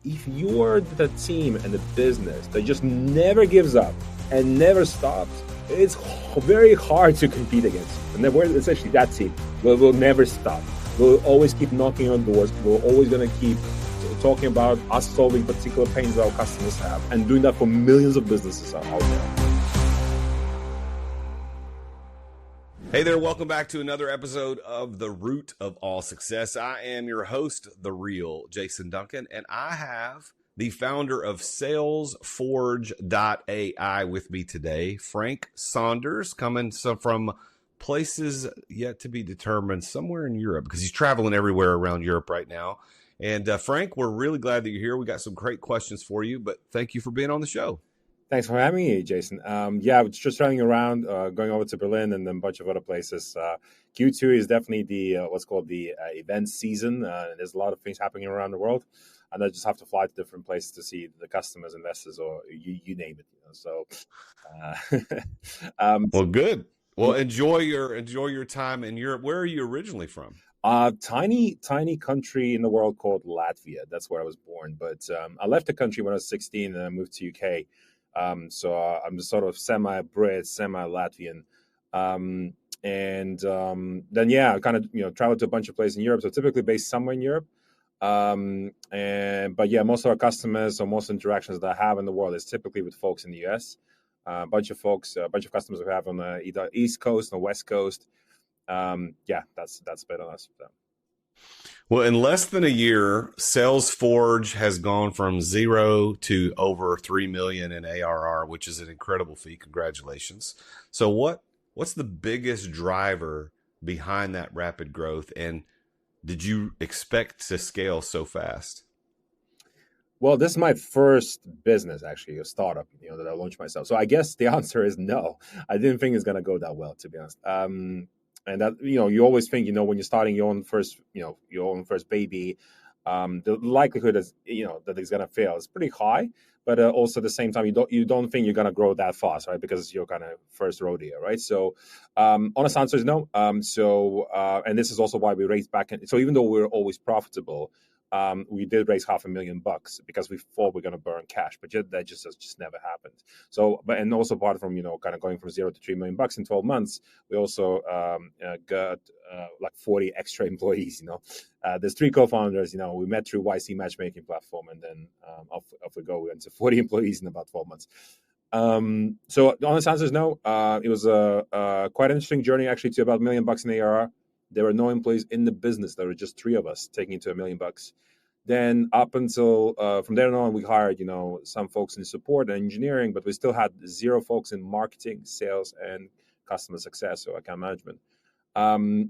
if you're the team and the business that just never gives up and never stops, it's very hard to compete against. And we're essentially that team. We'll never stop. We'll always keep knocking on doors. We're always going to keep talking about us solving particular pains that our customers have, and doing that for millions of businesses out there. Hey there, welcome back to another episode of The Root of All Success. I am your host, the real Jason Duncan, and I have the founder of Salesforge.ai with me today, Frank Sondors, coming from places yet to be determined, somewhere in Europe, because he's traveling everywhere around Europe right now. And Frank, we're really glad that you're here. We got some great questions for you, but thank you for being on the show. Thanks for having me, Jason. I was just running around, going over to Berlin and then a bunch of other places. Q2 is definitely the what's called the event season. There's a lot of things happening around the world, and I just have to fly to different places to see the customers, investors, or you name it. So, well, good. Well, enjoy your time in Europe. Where are you originally from? Tiny country in the world called Latvia. That's where I was born. But I left the country when I was 16 and I moved to UK. So I'm sort of semi-Brit, semi-Latvian. Then I kind of, traveled to a bunch of places in Europe. So typically based somewhere in Europe. But most of our customers or most interactions that I have in the world is typically with folks in the US. A bunch of customers we have on the either East Coast or West Coast. That's a bit on us. So. Well, in less than a year, Salesforge has gone from 0 to over 3 million in ARR, which is an incredible feat. Congratulations. So what's the biggest driver behind that rapid growth? And did you expect to scale so fast? Well, this is my first business, actually, a startup, that I launched myself. So I guess the answer is no. I didn't think it's going to go that well, to be honest. And that, you always think, when you're starting your own first baby, the likelihood is, that it's going to fail is pretty high. But also at the same time, you don't think you're going to grow that fast, right? Because it's your kind of first rodeo, right? So honest answer is no. And this is also why we raised back. So even though we're always profitable, we did raise $500,000 because we thought we were going to burn cash, but that just never happened. So, and also apart from, kind of going from 0 to $3 million in 12 months, we also got like 40 extra employees, there's 3 co-founders, we met through YC matchmaking platform, and then off we go. We went to 40 employees in about 12 months. So the honest answer is no. It was a quite interesting journey actually to about $1 million in ARR. There were no employees in the business. There were just 3 of us taking it to $1 million. Then up until from there on, we hired, some folks in support and engineering, but we still had 0 folks in marketing, sales, and customer success, or account management.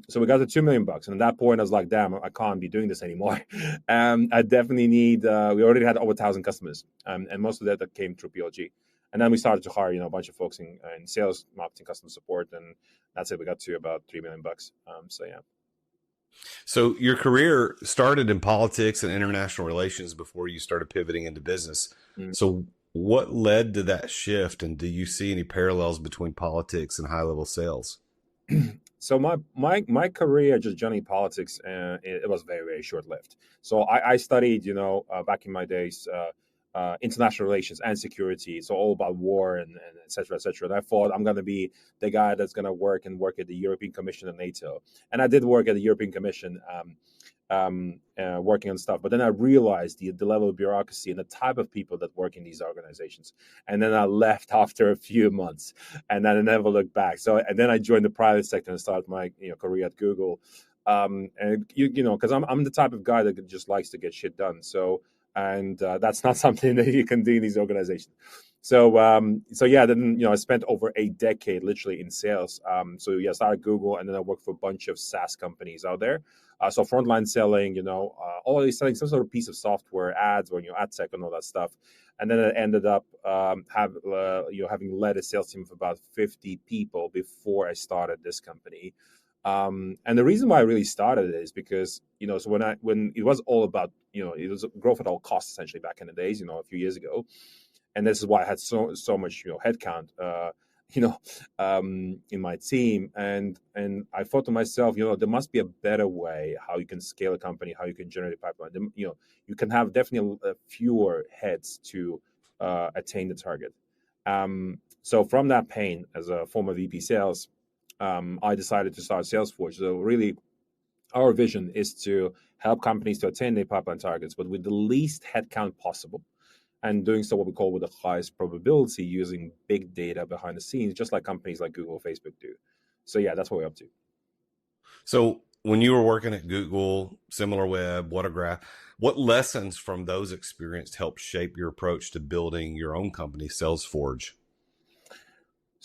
So we got to $2 million. And at that point, I was like, damn, I can't be doing this anymore. I definitely need, we already had over 1,000 customers. And most of that came through PLG. And then we started to hire, a bunch of folks in sales, marketing, customer support, and that's it. We got to about $3 million. So your career started in politics and international relations before you started pivoting into business. Mm-hmm. So what led to that shift, and do you see any parallels between politics and high-level sales? So my career, just joining politics, it was very, very short-lived. So I studied, back in my days, international relations and security. So all about war and et cetera, et cetera. And I thought I'm going to be the guy that's going to work at the European Commission and NATO. And I did work at the European Commission, working on stuff. But then I realized the level of bureaucracy and the type of people that work in these organizations. And then I left after a few months, and then I never looked back. And then I joined the private sector and started my career at Google. And because I'm the type of guy that just likes to get shit done. And that's not something that you can do in these organizations. Then I spent over a decade literally in sales. I started Google, and then I worked for a bunch of SaaS companies out there. So frontline selling, always selling some sort of piece of software, ads, or ad tech and all that stuff. And then I ended up having led a sales team of about 50 people before I started this company. And the reason why I really started it is because, so when it was all about, it was growth at all costs essentially back in the days, a few years ago. And this is why I had so much, headcount. in my team, and I thought to myself, there must be a better way how you can scale a company, how you can generate a pipeline. You can have definitely fewer heads to attain the target. So from that pain, as a former VP sales, I decided to start Salesforge. So really, our vision is to help companies to attain their pipeline targets, but with the least headcount possible, and doing so what we call with the highest probability, using big data behind the scenes, just like companies like Google, Facebook do. So yeah, that's what we're up to. So when you were working at Google, SimilarWeb, Whatagraph, what lessons from those experiences helped shape your approach to building your own company, Salesforge?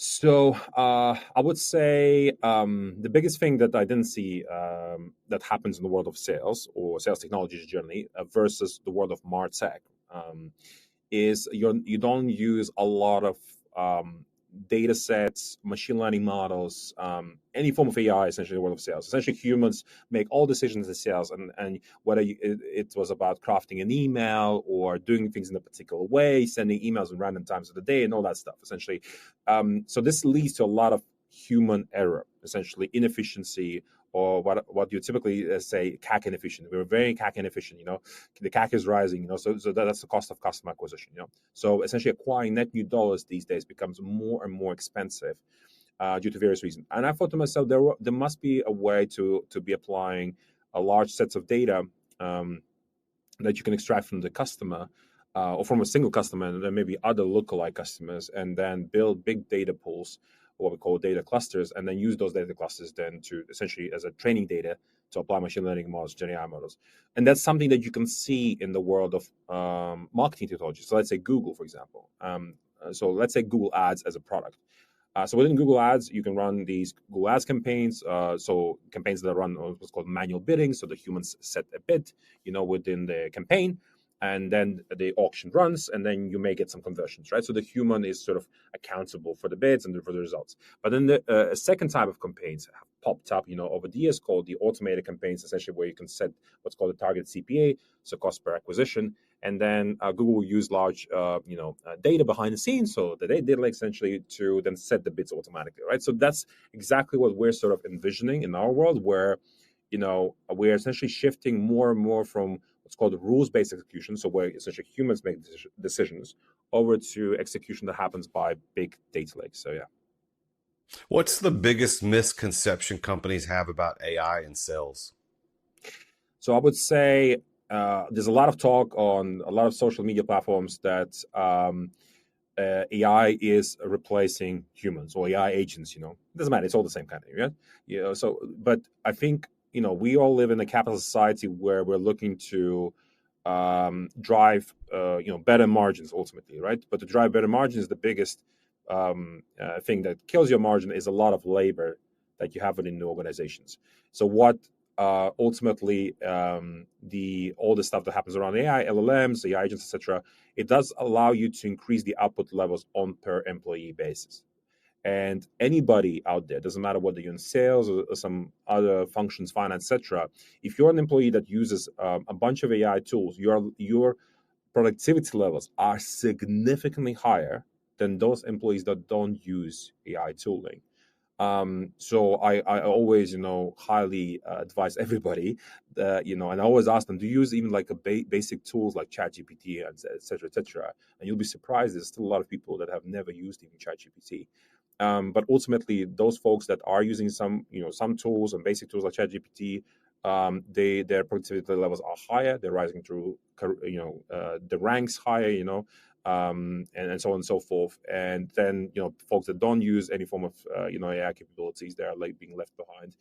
So I would say the biggest thing that I didn't see that happens in the world of sales or sales technologies generally versus the world of MarTech is you don't use a lot of data sets, machine learning models, any form of AI, essentially, in the world of sales. Essentially, humans make all decisions in sales, and whether it was about crafting an email or doing things in a particular way, sending emails in random times of the day, and all that stuff, essentially. So this leads to a lot of human error, essentially inefficiency, or what you typically say CAC inefficient. We're very CAC inefficient. The CAC is rising. So that's the cost of customer acquisition. So essentially, acquiring net new dollars these days becomes more and more expensive due to various reasons. And I thought to myself, there must be a way to be applying a large sets of data that you can extract from the customer. Or from a single customer, and then maybe other lookalike customers, and then build big data pools, what we call data clusters, and then use those data clusters then to essentially as a training data to apply machine learning models, Gen AI models. And that's something that you can see in the world of marketing technology. So let's say Google, for example. So let's say Google Ads as a product. So within Google Ads, you can run these Google Ads campaigns. So campaigns that run what's called manual bidding. So the humans set a bid, within the campaign, and then the auction runs, and then you may get some conversions, right? So the human is sort of accountable for the bids and for the results. But then a second type of campaigns have popped up, over the years, called the automated campaigns, essentially where you can set what's called a target CPA, so cost per acquisition, and then Google will use large, data behind the scenes, so the data lake essentially to then set the bids automatically, right? So that's exactly what we're sort of envisioning in our world, where we're essentially shifting more and more from what's called rules-based execution, so where essentially humans make decisions, over to execution that happens by big data lakes. So yeah. What's the biggest misconception companies have about AI in sales? So I would say there's a lot of talk on a lot of social media platforms that AI is replacing humans, or AI agents. It doesn't matter. It's all the same kind of thing, right? So, but I think we all live in a capitalist society where we're looking to drive better margins ultimately, right? But to drive better margins, the biggest thing that kills your margin is a lot of labor that you have within the organizations. So what ultimately all the stuff that happens around AI, LLMs, AI agents, etc., it does allow you to increase the output levels on per employee basis. And anybody out there, doesn't matter whether you're in sales or some other functions, finance, etc., if you're an employee that uses a bunch of AI tools, your productivity levels are significantly higher than those employees that don't use AI tooling. So I always, highly advise everybody that, and I always ask them, do you use even like a basic tools like ChatGPT, et cetera, et cetera? And you'll be surprised, there's still a lot of people that have never used even ChatGPT. But ultimately, those folks that are using some tools and basic tools like ChatGPT, their productivity levels are higher. They're rising through, the ranks higher, and so on and so forth. And then, folks that don't use any form of, AI capabilities, they are being left behind.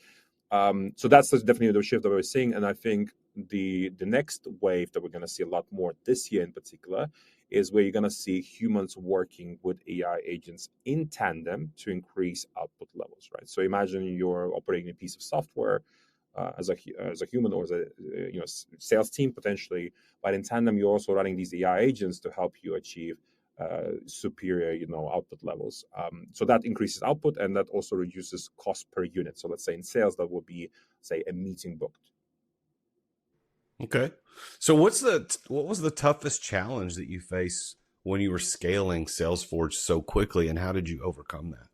So that's definitely the shift that we're seeing. And I think the next wave that we're going to see a lot more this year in particular is where you're going to see humans working with AI agents in tandem to increase output levels, right? So imagine you're operating a piece of software as a human, or as a sales team potentially, but in tandem you're also running these AI agents to help you achieve superior output levels. So that increases output, and that also reduces cost per unit. So let's say in sales that would be, say, a meeting booked. Okay. So what was the toughest challenge that you faced when you were scaling Salesforge so quickly, and how did you overcome that?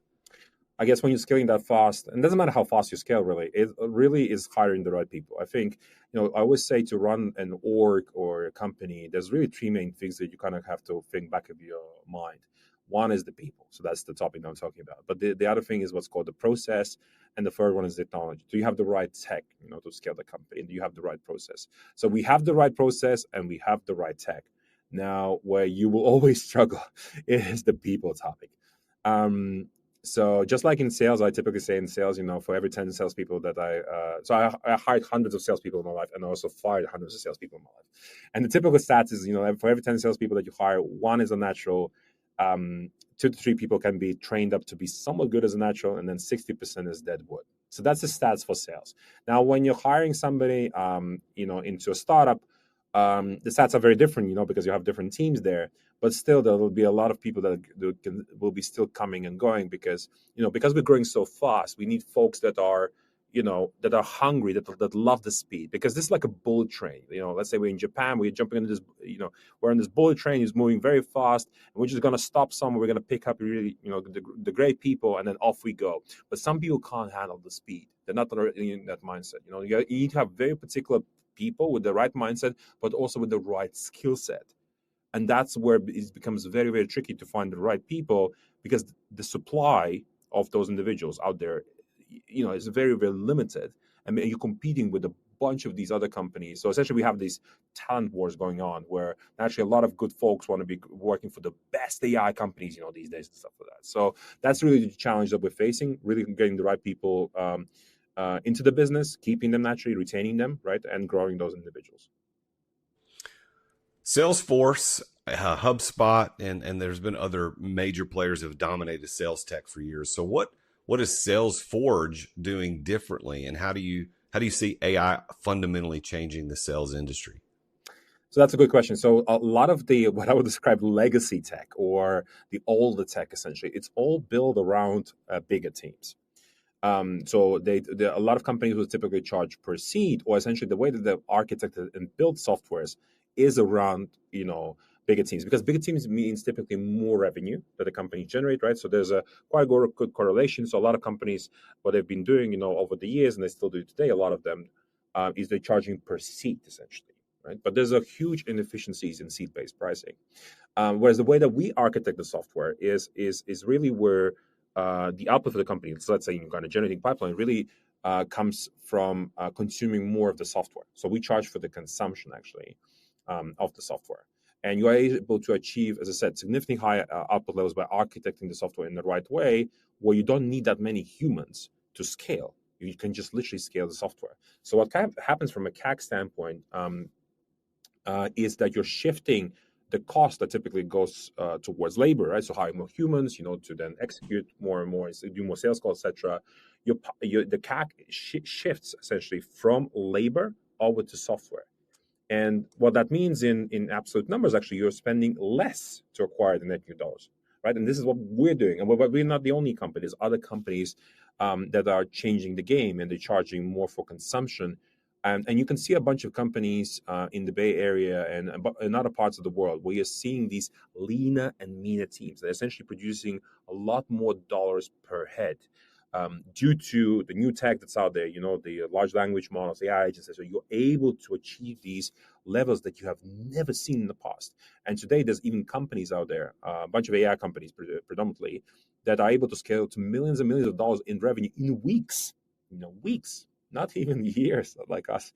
I guess when you're scaling that fast, and it doesn't matter how fast you scale, really, it really is hiring the right people. I think, I always say to run an org or a company, there's really three main things that you kind of have to think back of your mind. One is the people. So that's the topic that I'm talking about. But the other thing is what's called the process. And the third one is technology. Do you have the right tech, to scale the company? And do you have the right process? So we have the right process and we have the right tech. Now, where you will always struggle is the people topic. So just like in sales, I typically say in sales, for every 10 salespeople that I hired hundreds of salespeople in my life, and I also fired hundreds of salespeople in my life. And the typical stats is, for every 10 salespeople that you hire, one is a natural, 2 to 3 people can be trained up to be somewhat good as a natural, and then 60% is dead wood. So that's the stats for sales. Now, when you're hiring somebody, into a startup, the stats are very different, because you have different teams there. But still, there will be a lot of people that will be still coming and going because we're growing so fast. We need folks that are that are hungry, that love the speed, because this is like a bullet train. Let's say we're in Japan, we're jumping into this. We're on this bullet train, is moving very fast, and we're just going to stop somewhere. We're going to pick up really the great people, and then off we go. But some people can't handle the speed. They're not in that mindset. You need to have very particular people with the right mindset, but also with the right skill set. And that's where it becomes very, very tricky to find the right people, because the supply of those individuals out there, is very, very limited. I mean, you're competing with a bunch of these other companies. So essentially, we have these talent wars going on, where actually a lot of good folks want to be working for the best AI companies, these days and stuff like that. So that's really the challenge that we're facing: really getting the right people into the business, keeping them naturally, retaining them, right, and growing those individuals. Salesforce, HubSpot, and there's been other major players that have dominated sales tech for years. So what is Salesforge doing differently, and how do you see AI fundamentally changing the sales industry? So that's a good question. So a lot of what I would describe legacy tech, or the older tech, essentially, it's all built around bigger teams. So a lot of companies will typically charge per seat, or essentially the way that they've architected and built softwares is around bigger teams, because bigger teams means typically more revenue that the company generate, right? So there's a quite good correlation. So a lot of companies, what they've been doing over the years, and they still do today, a lot of them, is they're charging per seat essentially, right? But there's a huge inefficiencies in seat-based pricing. Whereas the way that we architect the software is really where the output for the company, so let's say kind of generating pipeline, really comes from consuming more of the software. So we charge for the consumption actually of the software, and you are able to achieve, as I said, significantly higher output levels by architecting the software in the right way, where you don't need that many humans to scale. You can just literally scale the software. So what kind of happens from a CAC standpoint is that you're shifting the cost that typically goes towards labor, right? So hiring more humans, to then execute more and more, do more sales calls, etc. The CAC shifts essentially from labor over to software. And what that means in absolute numbers, actually, you're spending less to acquire the net new dollars, right? And this is what we're doing. And we're not the only company. There's other companies that are changing the game, and they're charging more for consumption. And you can see a bunch of companies in the Bay Area and in other parts of the world, where you're seeing these leaner and meaner teams that are essentially producing a lot more dollars per head. Due to the new tech that's out there, the large language models, AI agents, so you're able to achieve these levels that you have never seen in the past. And today, there's even companies out there, a bunch of AI companies predominantly, that are able to scale to millions and millions of dollars in revenue in weeks. Weeks, not even years, like us.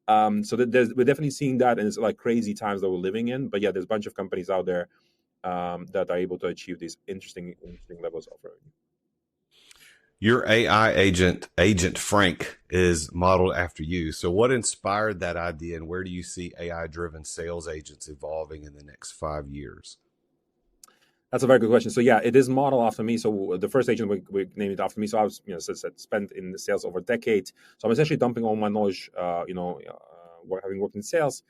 So we're definitely seeing that, and it's like crazy times that we're living in. But yeah, there's a bunch of companies out there that are able to achieve these interesting levels of revenue. Your AI agent Frank, is modeled after you. So what inspired that idea, and where do you see AI-driven sales agents evolving in the next 5 years? That's a very good question. So yeah, it is modeled after me. So the first agent we named it after me. So I was, spent in the sales over a decade. So I'm essentially dumping all my knowledge, having worked in sales,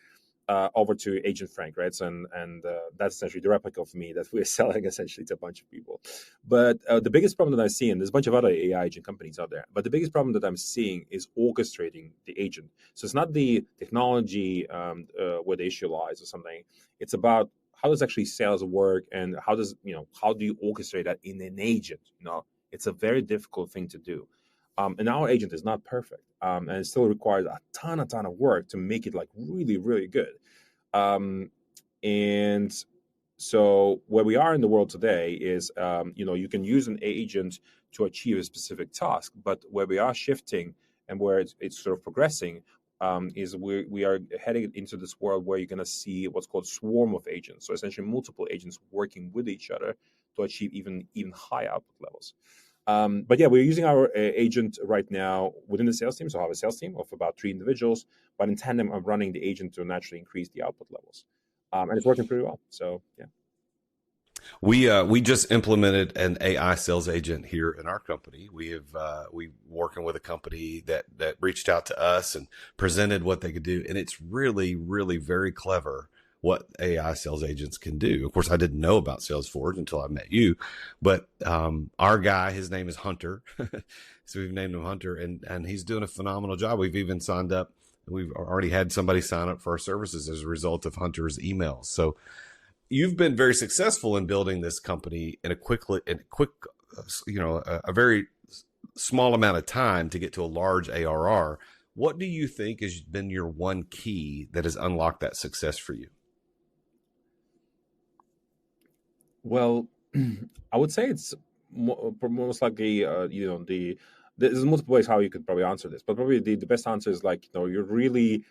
over to Agent Frank, right? So, and that's essentially the replica of me that we're selling essentially to a bunch of people. But the biggest problem that I see, and there's a bunch of other AI agent companies out there, but the biggest problem that I'm seeing is orchestrating the agent. So it's not the technology where the issue lies or something. It's about how does actually sales work, and how do you orchestrate that in an agent? It's a very difficult thing to do. And our agent is not perfect, and it still requires a ton of work to make it like really, really good. Um, and so where we are in the world today is, you can use an agent to achieve a specific task, but where we are shifting and where it's sort of progressing, is we are heading into this world where you're going to see what's called swarm of agents. So essentially multiple agents working with each other to achieve even higher output levels. But yeah, we're using our agent right now within the sales team. So I have a sales team of about 3 individuals, but in tandem, I'm running the agent to naturally increase the output levels. And it's working pretty well. So yeah. We just implemented an AI sales agent here in our company. We working with a company that reached out to us and presented what they could do, and it's really very clever what AI sales agents can do. Of course, I didn't know about Salesforge until I met you, but our guy, his name is Hunter, so we've named him Hunter, and he's doing a phenomenal job. We've even signed up. We've already had somebody sign up for our services as a result of Hunter's emails. So you've been very successful in building this company in a a very small amount of time to get to a large ARR. What do you think has been your one key that has unlocked that success for you? Well, I would say it's most likely, there's multiple ways how you could probably answer this, but probably the best answer is like, you're really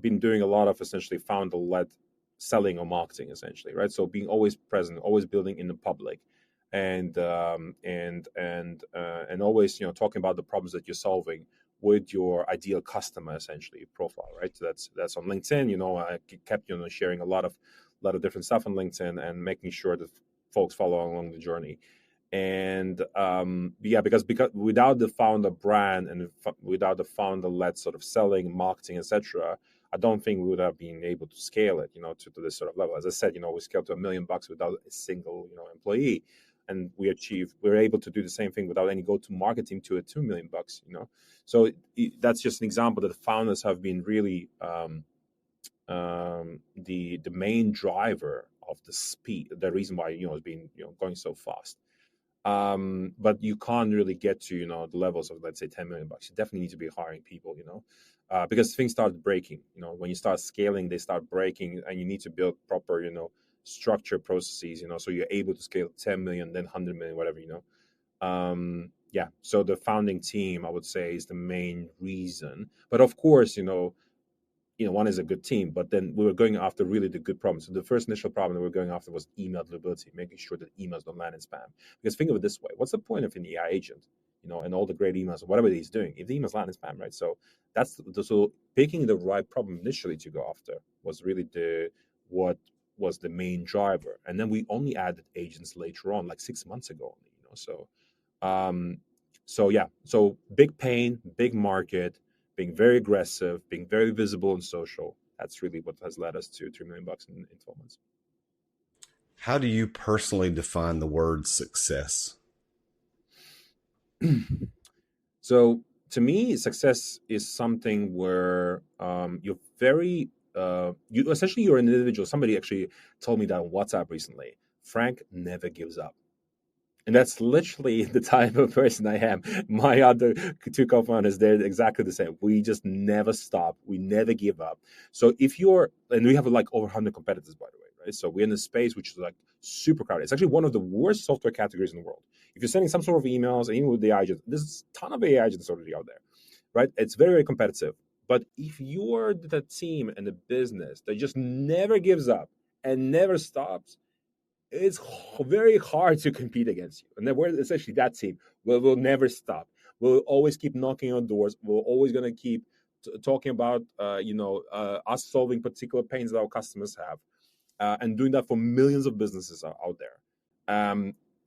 been doing a lot of essentially founder-led selling or marketing, essentially, right? So being always present, always building in the public, and always talking about the problems that you're solving with your ideal customer, essentially profile, right? So that's on LinkedIn. I kept sharing a lot of different stuff on LinkedIn and making sure that folks follow along the journey. And yeah, because without the founder brand and without the founder led sort of selling, marketing, etc., I don't think we would have been able to scale it, to this sort of level. As I said, we scaled to $1 million without a single, employee, and we're able to do the same thing without any go-to-market team to a $2 million. So that's just an example that the founders have been really the main driver of the speed, the reason why it's been going so fast. But you can't really get to the levels of, let's say, $10 million. You definitely need to be hiring people, because things start breaking. When you start scaling, they start breaking, and you need to build proper structure processes, so you're able to scale 10 million, then 100 million, whatever. Yeah, so the founding team, I would say, is the main reason. But of course, one is a good team, but then we were going after really the good problems. So the first initial problem that we were going after was email deliverability, making sure that emails don't land in spam. Because think of it this way: what's the point of an AI agent, and all the great emails or whatever he's doing if the emails land in spam, right? So so picking the right problem initially to go after was really what was the main driver, and then we only added agents later on, like 6 months ago, So yeah, so big pain, big market, being very aggressive, being very visible and social. That's really what has led us to $3 million in 12 months. How do you personally define the word success? So to me, success is something where you're very, you're an individual. Somebody actually told me that on WhatsApp recently. Frank never gives up. And that's literally the type of person I am. My other 2 co-founders, they're exactly the same. We just never stop. We never give up. So and we have like over 100 competitors, by the way, right? So we're in a space which is like super crowded. It's actually one of the worst software categories in the world. If you're sending some sort of emails, even with the AI agents, there's a ton of AI agents already out there, right? It's very, very competitive. But if you're the team and the business that just never gives up and never stops, it's very hard to compete against you. And then we're essentially that team. We'll never stop. We'll always keep knocking on doors. We're always going to keep talking about, us solving particular pains that our customers have, and doing that for millions of businesses out there.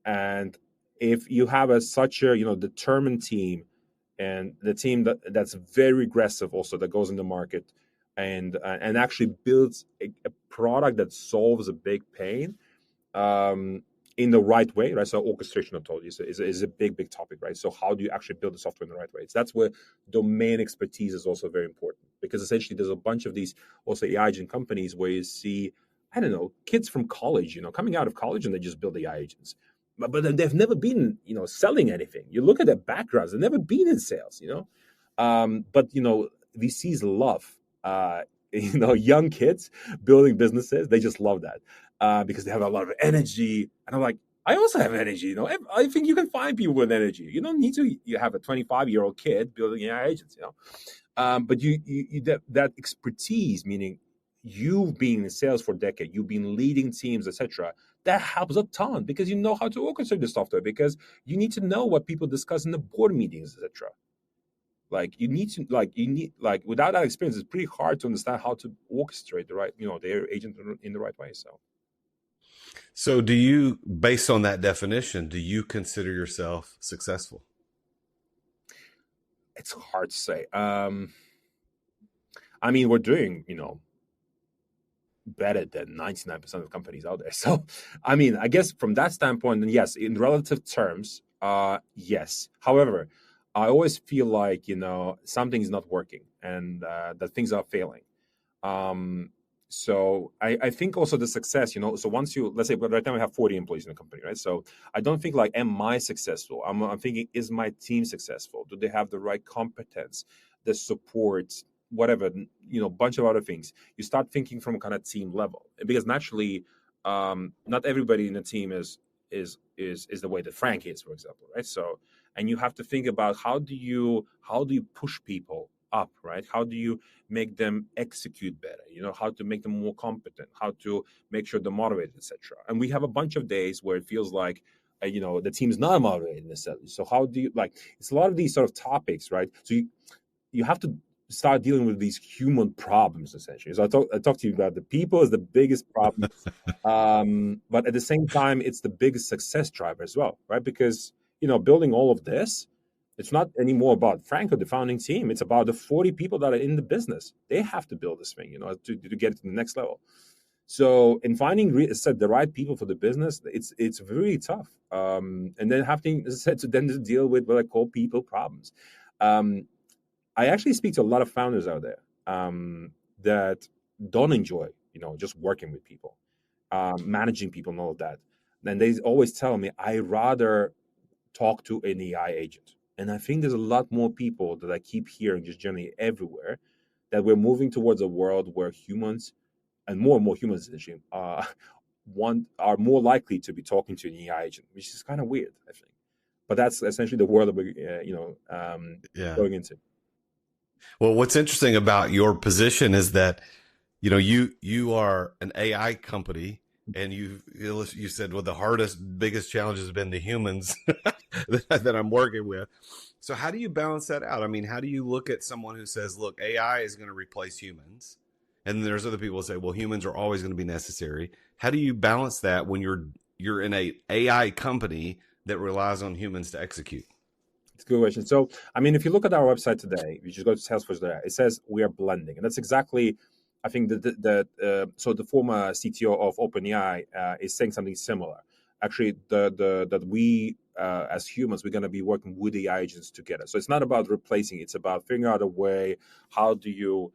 And if you have such a determined team, and the team that's very aggressive, also that goes in the market and actually builds a product that solves a big pain, in the right way, right? So orchestration, I told you, is a big topic, right? So how do you actually build the software in the right way? So that's where domain expertise is also very important, because essentially there's a bunch of these also AI agent companies where you see, I don't know, kids from college, coming out of college, and they just build AI agents. but they've never been, selling anything. You look at their backgrounds; they've never been in sales. But VCs love, young kids building businesses. They just love that because they have a lot of energy. And I'm like, I also have energy. I think you can find people with energy. You don't need to. You have a 25-year-old kid building AI agents. But you that expertise, meaning you've been in sales for a decade, you've been leading teams, etc. That helps a ton because you know how to orchestrate the software, because you need to know what people discuss in the board meetings, etc. Without that experience, it's pretty hard to understand how to orchestrate the right, their agent in the right way. So do you, based on that definition, do you consider yourself successful? It's hard to say. I mean, we're doing, better than 99% of companies out there. So, I mean, I guess from that standpoint, then yes, in relative terms, yes. However, I always feel like, something's not working and that things are failing. So I think also the success, so once let's say, but right now we have 40 employees in the company, right? So I don't think like, am I successful? I'm thinking, is my team successful? Do they have the right competence, the support, whatever, bunch of other things. You start thinking from kind of team level, because naturally, not everybody in the team is the way that Frank is, for example, right? So, and you have to think about how do you push people up, right? How do you make them execute better? How to make them more competent, how to make sure they're motivated, etc. And we have a bunch of days where it feels like, the team's not motivated necessarily. So how do you it's a lot of these sort of topics, right? So you have to start dealing with these human problems, essentially. So I talked to you about the people is the biggest problem, but at the same time, it's the biggest success driver as well, right? Because building all of this, it's not anymore about Frank or the founding team. It's about the 40 people that are in the business. They have to build this thing, to get it to the next level. So in finding the right people for the business, it's really tough. And then having, as I said, to deal with what I call people problems. I actually speak to a lot of founders out there that don't enjoy, just working with people, managing people and all of that. And they always tell me, I rather talk to an AI agent. And I think there's a lot more people that I keep hearing just generally everywhere, that we're moving towards a world where humans, and more humans essentially, are more likely to be talking to an AI agent, which is kind of weird, I think. But that's essentially the world that we're, Yeah. going into. Well, what's interesting about your position is that, you are an AI company, and you said, well, the biggest challenge has been the humans that I'm working with. So how do you balance that out? I mean, how do you look at someone who says, look, AI is going to replace humans? And there's other people who say, well, humans are always going to be necessary. How do you balance that when you're in a AI company that relies on humans to execute? It's a good question. So, I mean, if you look at our website today, you just go to Salesforge there, it says we are blending. And that's exactly, I think, so the former CTO of OpenAI is saying something similar. Actually, that we, as humans, we're going to be working with the AI agents together. So it's not about replacing, it's about figuring out a way, how do you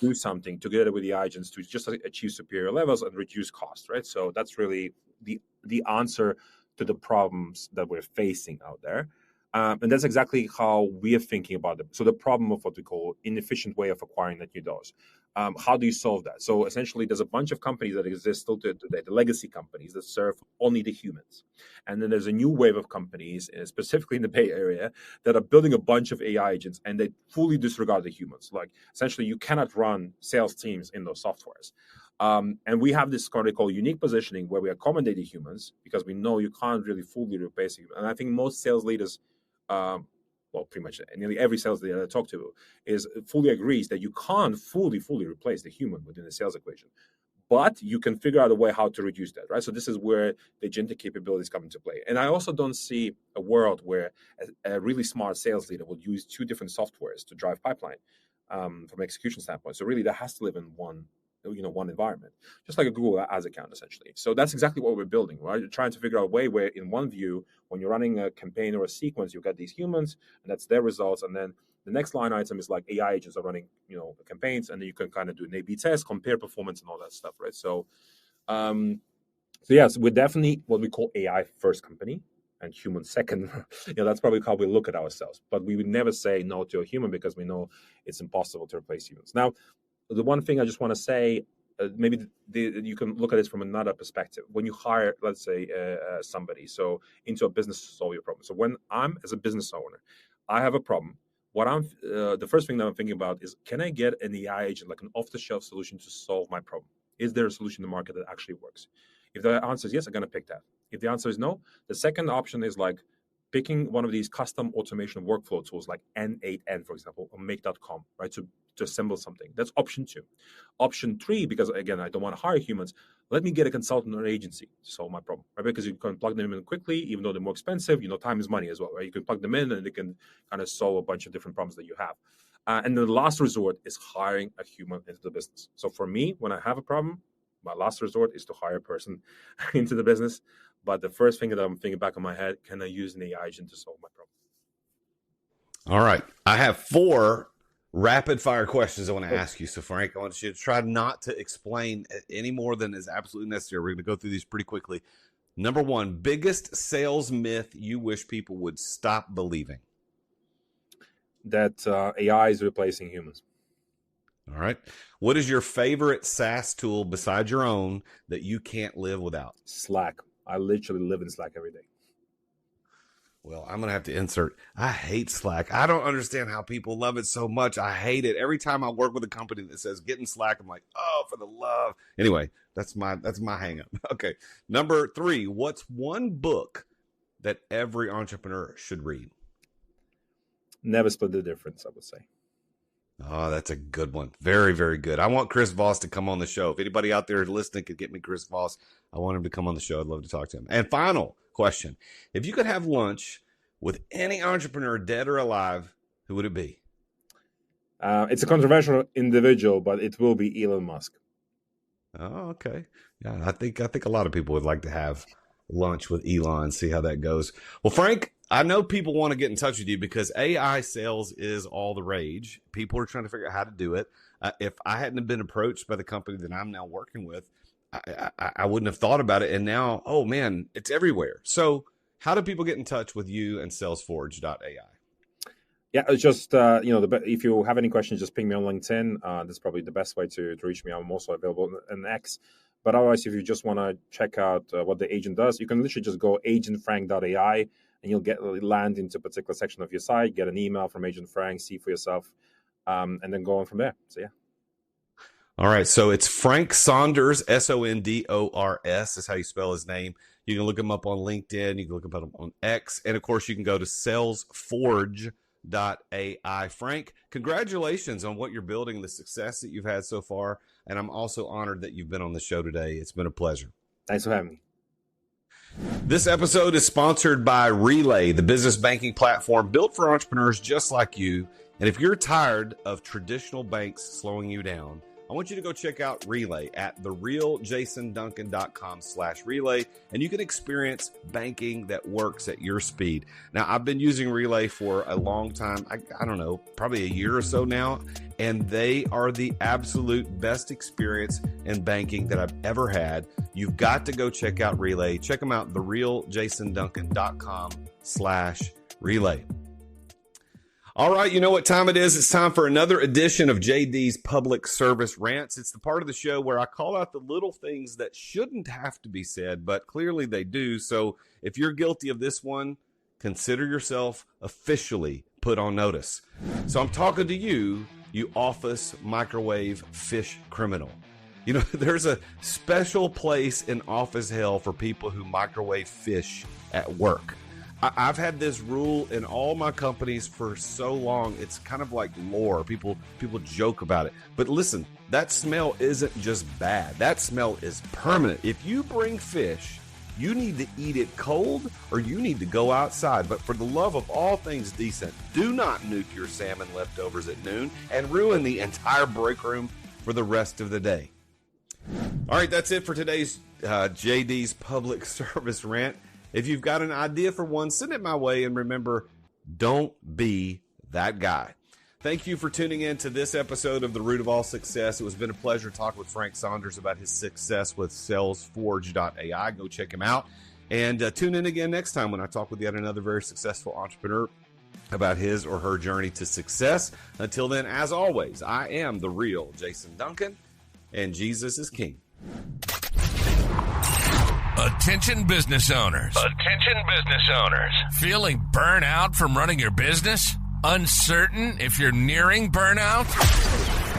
do something together with the agents to just achieve superior levels and reduce cost, right? So that's really the answer to the problems that we're facing out there. And that's exactly how we are thinking about it. So the problem of what we call inefficient way of acquiring net new dollars. How do you solve that? So essentially, there's a bunch of companies that exist still today, the legacy companies that serve only the humans. And then there's a new wave of companies, specifically in the Bay Area, that are building a bunch of AI agents, and they fully disregard the humans. Like, essentially, you cannot run sales teams in those softwares. And we have this kind of called unique positioning where we accommodate the humans because we know you can't really fully replace them. And I think most sales leaders, well, pretty much nearly every sales leader that I talk to fully agrees that you can't fully replace the human within the sales equation. But you can figure out a way how to reduce that, right? So this is where the agentic capabilities come into play. And I also don't see a world where a really smart sales leader will use two different softwares to drive pipeline from an execution standpoint. So really, that has to live in one environment, just like a Google Ads account, essentially. So that's exactly what we're building, right? You're trying to figure out a way where in one view, when you're running a campaign or a sequence, you've got these humans, and that's their results. And then the next line item is like AI agents are running, campaigns, and then you can kind of do an A/B test, compare performance and all that stuff, right? So So yes, we're definitely what we call AI first company and human second. That's probably how we look at ourselves. But we would never say no to a human because we know it's impossible to replace humans. Now, the one thing I just want to say, maybe you can look at it from another perspective. When you hire, let's say, somebody, so into a business to solve your problem. So when I'm as a business owner, I have a problem. What I'm the first thing that I'm thinking about is, can I get an AI agent, like an off-the-shelf solution, to solve my problem? Is there a solution in the market that actually works? If the answer is yes, I'm going to pick that. If the answer is no, the second option is like picking one of these custom automation workflow tools like N8N, for example, or make.com, right, to assemble something. That's option 2. Option 3, because again, I don't want to hire humans, let me get a consultant or agency to solve my problem, right? Because you can plug them in quickly, even though they're more expensive, time is money as well, right? You can plug them in and they can kind of solve a bunch of different problems that you have. And the last resort is hiring a human into the business. So for me, when I have a problem, my last resort is to hire a person into the business. But the first thing that I'm thinking back in my head, can I use an AI agent to solve my problem? All right. I have 4 rapid fire questions I want to ask you. So Frank, I want you to try not to explain any more than is absolutely necessary. We're going to go through these pretty quickly. Number 1, biggest sales myth you wish people would stop believing. That AI is replacing humans. All right. What is your favorite SaaS tool besides your own that you can't live without? Slack. I literally live in Slack every day. Well, I'm going to have to insert, I hate Slack. I don't understand how people love it so much. I hate it. Every time I work with a company that says get in Slack, I'm like, oh, for the love. Anyway, that's my hang up. Okay. Number 3, what's one book that every entrepreneur should read? Never Split the Difference, I would say. Oh, that's a good one. Very, very good. I want Chris Voss to come on the show. If anybody out there listening could get me Chris Voss, I want him to come on the show. I'd love to talk to him. And final question. If you could have lunch with any entrepreneur, dead or alive, who would it be? It's a controversial individual, but it will be Elon Musk. Oh, okay. Yeah, I think a lot of people would like to have lunch with Elon, see how that goes. Well, Frank, I know people want to get in touch with you because AI sales is all the rage. People are trying to figure out how to do it. If I hadn't been approached by the company that I'm now working with, I wouldn't have thought about it. And now, oh man, it's everywhere. So how do people get in touch with you and salesforge.ai? Yeah, it's just, if you have any questions, just ping me on LinkedIn. That's probably the best way to reach me. I'm also available on X. But otherwise, if you just want to check out what the agent does, you can literally just go agentfrank.ai and you'll land into a particular section of your site, get an email from Agent Frank, see for yourself, and then go on from there. So, yeah. All right. So it's Frank Sondors, Sondors is how you spell his name. You can look him up on LinkedIn. You can look him up on X. And, of course, you can go to salesforge.ai. Frank, congratulations on what you're building, the success that you've had so far. And I'm also honored that you've been on the show today. It's been a pleasure. Thanks for having me. This episode is sponsored by Relay, the business banking platform built for entrepreneurs just like you. And if you're tired of traditional banks slowing you down, I want you to go check out Relay at therealjasonduncan.com/relay, and you can experience banking that works at your speed. Now, I've been using Relay for a long time. I don't know, probably a year or so now, and they are the absolute best experience in banking that I've ever had. You've got to go check out Relay. Check them out, therealjasonduncan.com/relay. All right, you know what time it is? It's time for another edition of JD's Public Service Rants. It's the part of the show where I call out the little things that shouldn't have to be said, but clearly they do. So if you're guilty of this one, consider yourself officially put on notice. So I'm talking to you, you office microwave fish criminal. You know, there's a special place in office hell for people who microwave fish at work. I've had this rule in all my companies for so long. It's kind of like lore. People joke about it. But listen, that smell isn't just bad. That smell is permanent. If you bring fish, you need to eat it cold or you need to go outside. But for the love of all things decent, do not nuke your salmon leftovers at noon and ruin the entire break room for the rest of the day. All right, that's it for today's JD's Public Service Rant. If you've got an idea for one, send it my way. And remember, don't be that guy. Thank you for tuning in to this episode of The Root of All Success. It has been a pleasure talking with Frank Sondors about his success with Salesforge.ai. Go check him out. And tune in again next time when I talk with yet another very successful entrepreneur about his or her journey to success. Until then, as always, I am the real Jason Duncan, and Jesus is King. Attention business owners. Attention business owners. Feeling burnout from running your business? Uncertain if you're nearing burnout?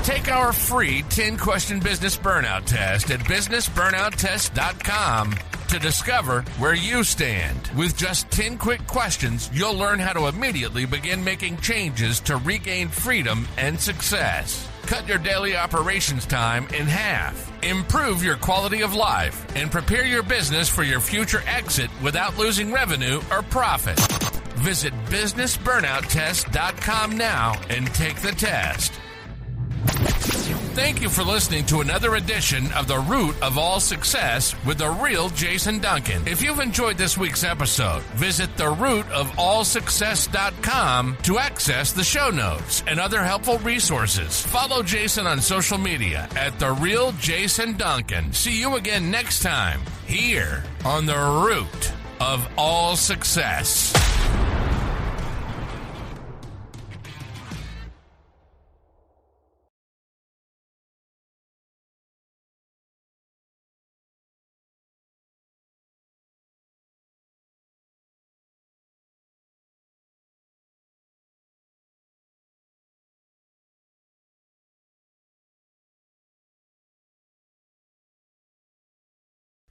Take our free 10-question business burnout test at businessburnouttest.com to discover where you stand. With just 10 quick questions, you'll learn how to immediately begin making changes to regain freedom and success. Cut your daily operations time in half. Improve your quality of life and prepare your business for your future exit without losing revenue or profit. Visit businessburnouttest.com now and take the test. Thank you for listening to another edition of The Root of All Success with the real Jason Duncan. If you've enjoyed this week's episode, visit therootofallsuccess.com to access the show notes and other helpful resources. Follow Jason on social media at The Real Jason Duncan. See you again next time here on The Root of All Success.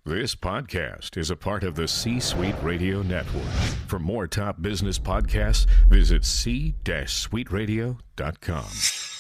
This podcast is a part of the C-Suite Radio Network. For more top business podcasts, visit c-suiteradio.com.